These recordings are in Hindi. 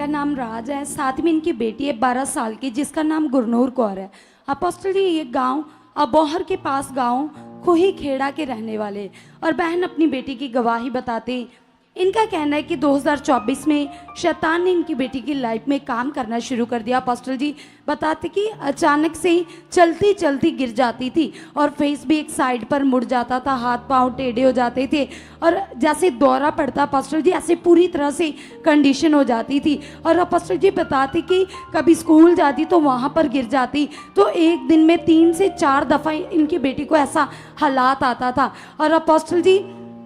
का नाम राज है, साथ में इनकी बेटी है 12 साल की जिसका नाम गुरनूर कौर है। अपोस्टल जी ये गांव अबोहर के पास गांव खोही खेड़ा के रहने वाले और बहन अपनी बेटी की गवाही बताते। इनका कहना है कि 2024 में शैतान ने इनकी बेटी की लाइफ में काम करना शुरू कर दिया। अपोस्टल जी बताते कि अचानक से ही चलती चलती गिर जाती थी और फेस भी एक साइड पर मुड़ जाता था, हाथ पांव टेढ़े हो जाते थे और जैसे दौरा पड़ता अपोस्टल जी ऐसे पूरी तरह से कंडीशन हो जाती थी। और अपोस्टल जी बताते कि कभी स्कूल जाती तो वहाँ पर गिर जाती, तो एक दिन में 3 से 4 दफ़ा इनकी बेटी को ऐसा हालात आता था। और अपोस्टल जी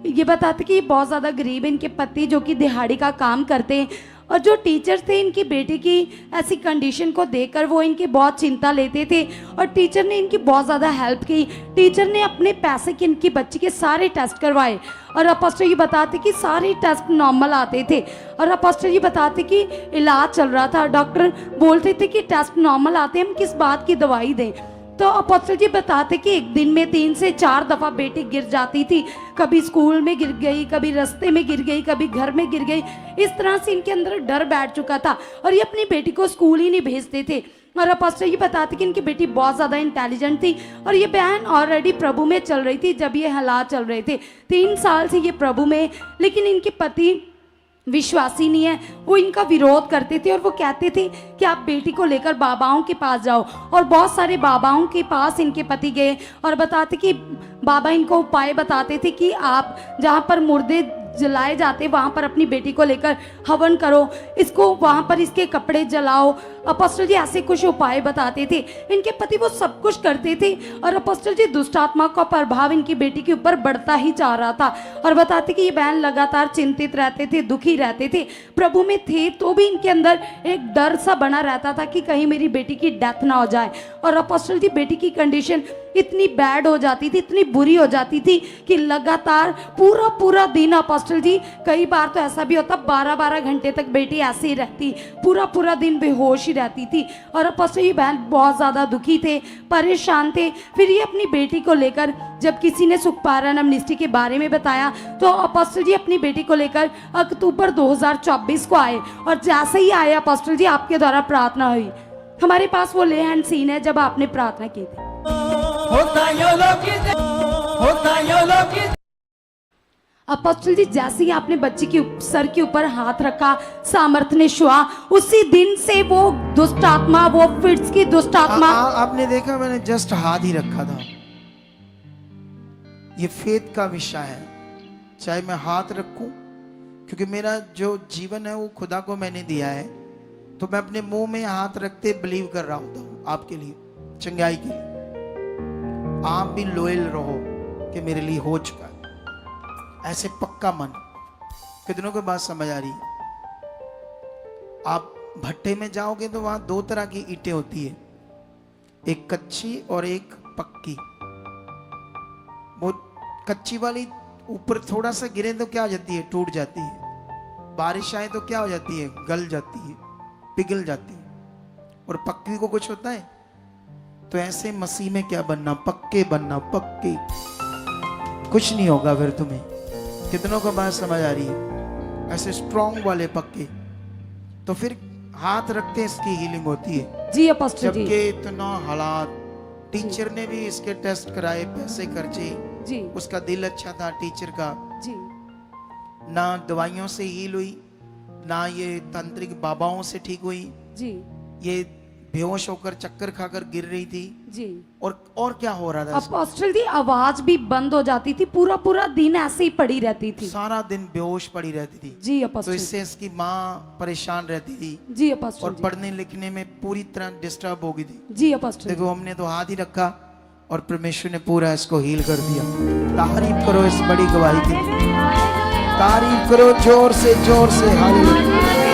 ये बताते कि ये बहुत ज़्यादा गरीब है, इनके पति जो कि दिहाड़ी का काम करते हैं और जो टीचर थे इनकी बेटी की ऐसी कंडीशन को देखकर वो इनकी बहुत चिंता लेते थे और टीचर ने इनकी बहुत ज़्यादा हेल्प की। टीचर ने अपने पैसे के इनकी बच्ची के सारे टेस्ट करवाए और अपोस्टल ये बताते कि सारे टेस्ट नॉर्मल आते थे और अपोस्टल ये बताते कि इलाज चल रहा था। डॉक्टर बोलते थे कि टेस्ट नॉर्मल आते हैं, हम किस बात की दवाई दें। तो अपोस्टल जी बताते कि एक दिन में 3 से 4 दफ़ा बेटी गिर जाती थी, कभी स्कूल में गिर गई, कभी रास्ते में गिर गई, कभी घर में गिर गई। इस तरह से इनके अंदर डर बैठ चुका था और ये अपनी बेटी को स्कूल ही नहीं भेजते थे। और अपोस्टल ये बताते कि इनकी बेटी बहुत ज़्यादा इंटेलिजेंट थी और ये बहन ऑलरेडी प्रभु में चल रही थी जब ये हालात चल रहे थे। 3 साल से ये प्रभु में, लेकिन इनके पति विश्वासी नहीं है, वो इनका विरोध करते थे और वो कहते थे कि आप बेटी को लेकर बाबाओं के पास जाओ। और बहुत सारे बाबाओं के पास इनके पति गए और बताते कि बाबा इनको उपाय बताते थे कि आप जहाँ पर मुर्दे जलाए जाते वहाँ पर अपनी बेटी को लेकर हवन करो, इसको वहाँ पर इसके कपड़े जलाओ। अपोस्टल जी ऐसे कुछ उपाय बताते थे, इनके पति वो सब कुछ करते थे और अपोस्टल जी दुष्ट आत्मा का प्रभाव इनकी बेटी के ऊपर बढ़ता ही जा रहा था। और बताते कि ये बहन लगातार चिंतित रहते थे, दुखी रहते थे, प्रभु में थे तो भी इनके अंदर एक डर सा बना रहता था कि कहीं मेरी बेटी की डेथ ना हो जाए। और अपोस्टल जी बेटी की कंडीशन इतनी बैड हो जाती थी, इतनी बुरी हो जाती थी कि लगातार पूरा दिन अपोस्टल जी, कई बार तो ऐसा भी होता 12-12 घंटे तक बेटी ऐसे ही रहती, पूरा दिन बेहोश ही रहती थी। और अपोस्टल जी बहन बहुत ज़्यादा दुखी थे, परेशान थे। फिर ये अपनी बेटी को लेकर जब किसी ने सुखपारण एमनेस्टी के बारे में बताया तो अपोस्टल जी अपनी बेटी को लेकर अक्टूबर 2024 को आए और जैसे ही आए अपोस्टल जी आपके द्वारा प्रार्थना हुई। हमारे पास वो ले हैंड सीन है जब आपने प्रार्थना की थी। अपोस्टल जी जैसे ही आपने बच्ची के सर के ऊपर हाथ रखा, सामर्थ्य ने छुआ, उसी दिन से वो दुष्ट आत्मा, वो फिट्स की दुष्ट आत्मा आपने देखा, मैंने जस्ट हाथ ही रखा था। ये फेथ का विषय है, चाहे मैं हाथ रखूं, क्योंकि मेरा जो जीवन है वो खुदा को मैंने दिया है, तो मैं अपने मुंह में हाथ रखते बिलीव कर रहा होता हूं आपके लिए, चंगाई के लिए। आप भी लॉयल रहो कि मेरे लिए हो चुका है, ऐसे पक्का मन। कितनों को बात समझ आ रही है? आप भट्टे में जाओगे तो वहां 2 तरह की ईंटें होती है, एक कच्ची और एक पक्की। वो कच्ची वाली ऊपर थोड़ा सा गिरे तो क्या हो जाती है? टूट जाती है। बारिश आए तो क्या हो जाती है? गल जाती है, पिघल जाती है। और पक्की को कुछ होता है? तो ऐसे मसीह में क्या बनना? पक्के बनना, पक्के। कुछ नहीं होगा फिर तुम्हें। कितनों को बात समझ आ रही है? ऐसे स्ट्रॉन्ग वाले पक्के। तो फिर हाथ रखते हैं, इसकी हीलिंग होती है जी अपोस्टल जी। जबकि इतना हालात, टीचर ने भी इसके टेस्ट कराए, पैसे खर्चे जी, उसका दिल अच्छा था टीचर का जी, ना दवाइयों से हील हुई, ना ये तांत्रिक बाबाओं से ठीक हुई। जी, ये बेहोश होकर चक्कर खाकर गिर रही थी जी। और क्या हो रहा था? अपोस्टल जी आवाज भी बंद हो जाती थी, पूरा दिन ऐसे ही पड़ी रहती थी, सारा दिन बेहोश पड़ी रहती थी जी तो अपोस्टल। इससे इसकी माँ परेशान रहती थी जी अपोस्टल और जी। पढ़ने लिखने में पूरी तरह डिस्टर्ब हो गई थी। जी अपोस्टल। देखो हमने तो हाथ ही रखा और परमेश्वर ने पूरा इसको हील कर दिया। तारीफ करो इस बड़ी गवाही की, तारीफ करो जोर से हालेलुया।